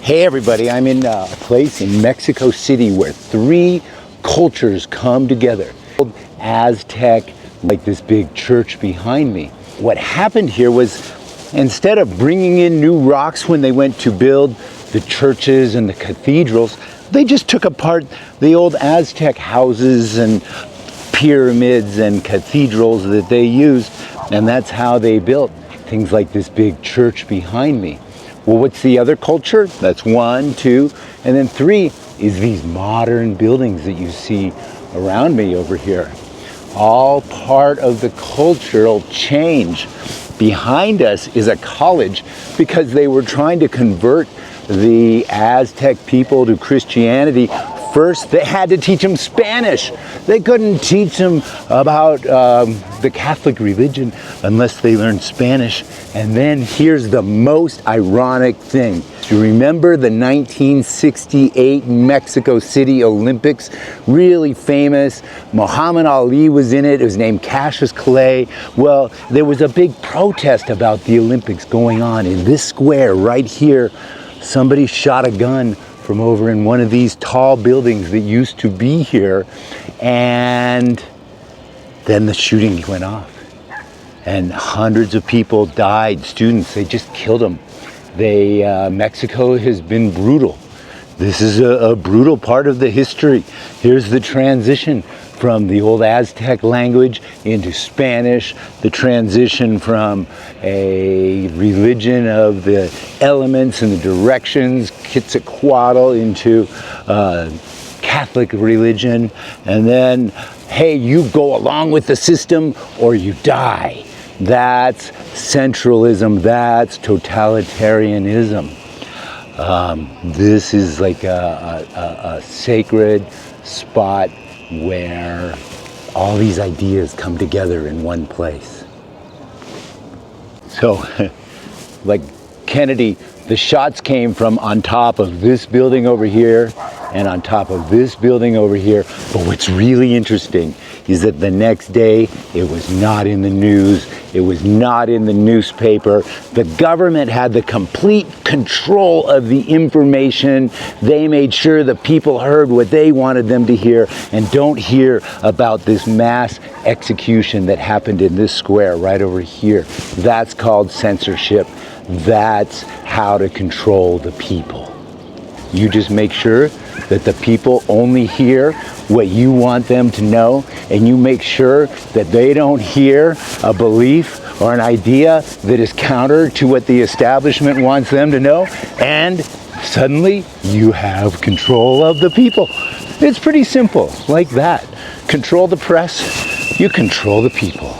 Hey everybody, I'm in a place in Mexico City where three cultures come together. Aztec, like this big church behind me. What happened here was, instead of bringing in new rocks when they went to build the churches and the cathedrals, they just took apart the old Aztec houses and pyramids and cathedrals that they used, and that's how they built things like this big church behind me. Well, what's the other culture? That's 1, 2, and then 3 is these modern buildings that you see around me over here. All part of the cultural change. Behind us is a college because they were trying to convert the Aztec people to Christianity. First, they had to teach them Spanish. They couldn't teach them about the Catholic religion unless they learned Spanish. And then here's the most ironic thing. Do you remember the 1968 Mexico City Olympics? Really famous. Muhammad Ali was in it. It was named Cassius Clay. Well, there was a big protest about the Olympics going on in this square right here. Somebody shot a gun from over in one of these tall buildings that used to be here, and then the shooting went off and hundreds of people died. Students, they just killed them. Mexico has been brutal. This is a brutal part of the history. Here's the transition from the old Aztec language into Spanish, the transition from a religion of the elements and the directions, Quetzalcoatl, into Catholic religion, and then, hey, you go along with the system or you die. That's centralism, that's totalitarianism. This is like a sacred spot where all these ideas come together in one place. So, like Kennedy, the shots came from on top of this building over here and on top of this building over here. But what's really interesting is that the next day, it was not in the news. It was not in the newspaper. The government had the complete control of the information. They made sure the people heard what they wanted them to hear and don't hear about this mass execution that happened in this square right over here. That's called censorship. That's how to control the people. You just make sure that the people only hear what you want them to know, and you make sure that they don't hear a belief or an idea that is counter to what the establishment wants them to know, and suddenly you have control of the people. It's pretty simple, like that. Control the press, you control the people.